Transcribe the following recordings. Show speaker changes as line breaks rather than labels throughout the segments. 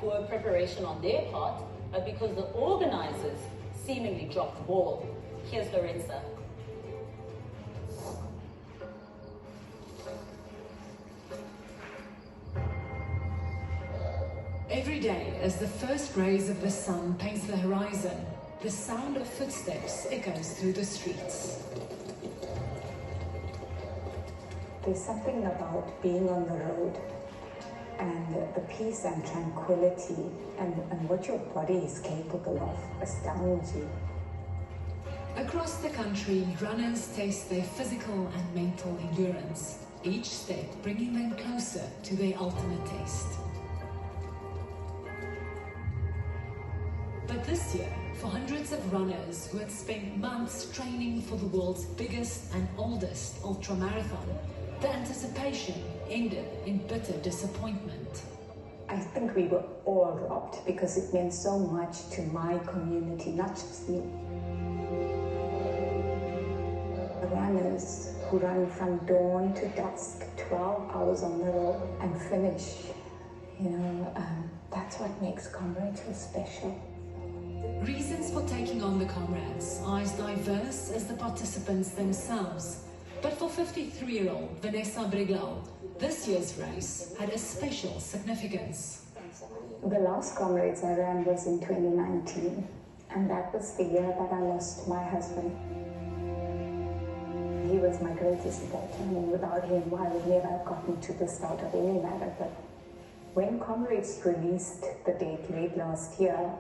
poor preparation on their part, but because the organizers seemingly dropped the ball. Here's Lorenza.
Every day, as the first rays of the sun paints the horizon, the sound of footsteps echoes through the streets.
There's something about being on the road and the peace and tranquility and what your body is capable of astounds you.
Across the country, runners test their physical and mental endurance, each step bringing them closer to their ultimate test. But this year, for hundreds of runners who had spent months training for the world's biggest and oldest ultramarathon, the anticipation ended in bitter disappointment.
I think we were all robbed because it meant so much to my community, not just me. The runners who run from dawn to dusk, 12 hours on the road and finish, that's what makes Comrades so special.
Reasons for taking on the Comrades are as diverse as the participants themselves. But for 53-year-old Vanessa Briglau, this year's race had a special significance.
The last Comrades I ran was in 2019, and that was the year that I lost my husband. He was my greatest support. I mean, without him, I would never have gotten to the start of any marathon. When Comrades released the date late last year,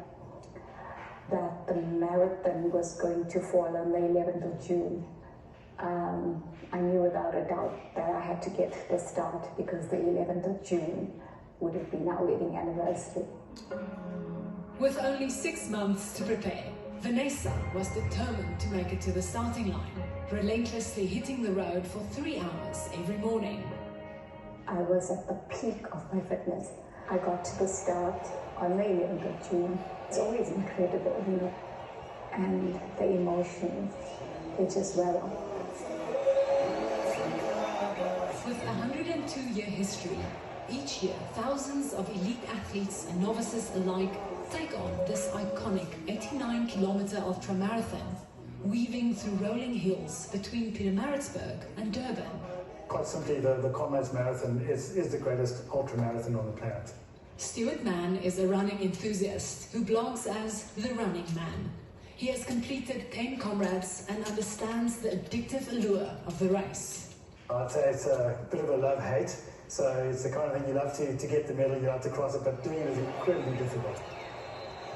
that the marathon was going to fall on the 11th of June, I knew without a doubt that I had to get to the start because the 11th of June would have been our wedding anniversary.
With only 6 months to prepare, Vanessa was determined to make it to the starting line, relentlessly hitting the road for 3 hours every morning.
I was at the peak of my fitness. I got to the start on the 11th of June. It's always incredible, and the emotions, they just well up.
With a 102-year history, each year thousands of elite athletes and novices alike take on this iconic 89-kilometer ultramarathon, weaving through rolling hills between Pietermaritzburg and Durban.
Quite simply, the Comrades Marathon is the greatest ultramarathon on the planet.
Stuart Mann is a running enthusiast who blogs as The Running Man. He has completed 10 Comrades and understands the addictive allure of the race.
I'd say it's a bit of a love-hate, so it's the kind of thing you love to get the medal, you love to cross it, but doing it is incredibly difficult.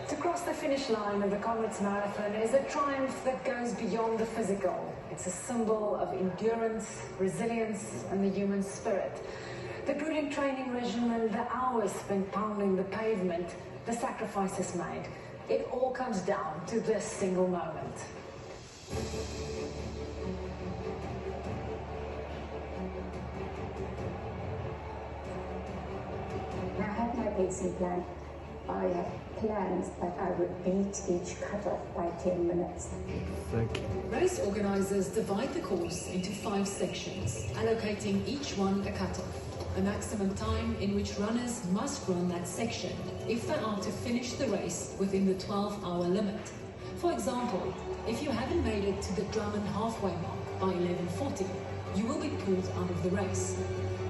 To cross the finish line of the Comrades Marathon is a triumph that goes beyond the physical. It's a symbol of endurance, resilience, and the human spirit. The grueling training regimen, the hours spent pounding the pavement, the sacrifices made, it all comes down to this single moment.
I had my pacing plan. I had plans that I would beat each cutoff by 10 minutes.
Race organizers divide the course into 5 sections, allocating each one a cutoff, a maximum time in which runners must run that section if they are to finish the race within the 12-hour limit. For example, if you haven't made it to the Drummond halfway mark by 11:40, you will be pulled out of the race.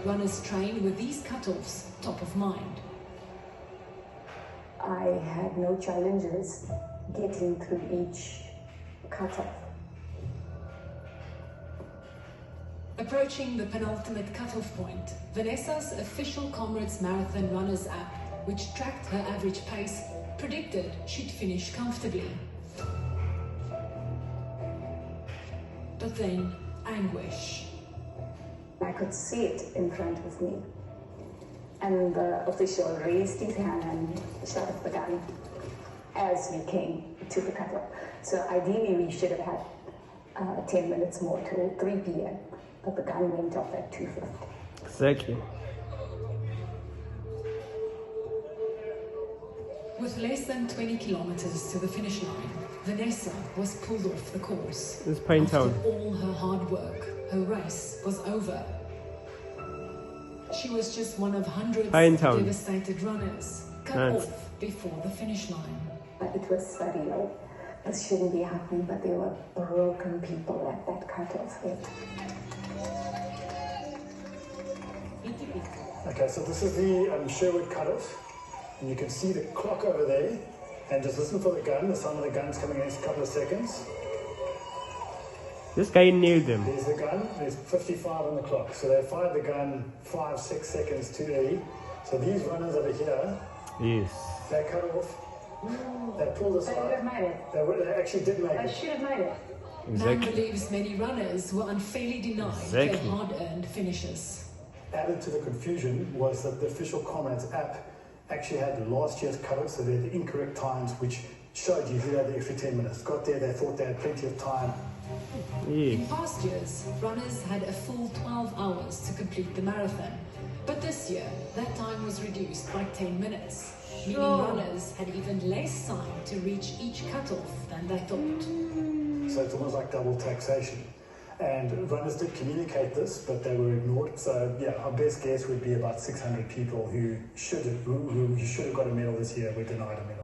Runners train with these cutoffs top of mind.
I had no challenges getting through each cutoff.
Approaching the penultimate cutoff point, Vanessa's official Comrades Marathon Runners app, which tracked her average pace, predicted she'd finish comfortably. But then, anguish.
I could see it in front of me. And the official raised his hand and shot off the gun as we came to the cutoff. So ideally we should have had 10 minutes more till 3 p.m. But the gun went off at 2:50.
Exactly.
With less than 20 kilometers to the finish line, Vanessa was pulled off the course.
It's Pine Town.
After all her hard work, her race was over. She was just one of hundreds of devastated runners, cut off before the finish line.
It was surreal. This shouldn't be happening, but there were broken people at that cutoff.
Okay, so this is the Sherwood cutoff, and you can see the clock over there, and just listen for the gun. The sound of the gun's coming in a couple of seconds.
This guy nailed them.
There's the gun, there's 55 on the clock. So they fired the gun 5-6 seconds too early. So these runners over here,
Yes.
they cut off, they pulled this
They would have
out.
made it.
They actually did make
They
it.
should have made it.
Man
Exactly.
believes many runners were unfairly denied
Exactly.
their hard-earned finishes.
Added to the confusion was that the official Comrades app actually had last year's cutoff, so they had the incorrect times, which showed you who had the extra 10 minutes. Got there, they thought they had plenty of time.
In
Yes.
past years, runners had a full 12 hours to complete the marathon. But this year, that time was reduced by 10 minutes, meaning runners had even less time to reach each cutoff than they thought.
So it's almost like double taxation. And runners did communicate this, but they were ignored. So yeah, our best guess would be about 600 people who should have got a medal this year were denied a medal.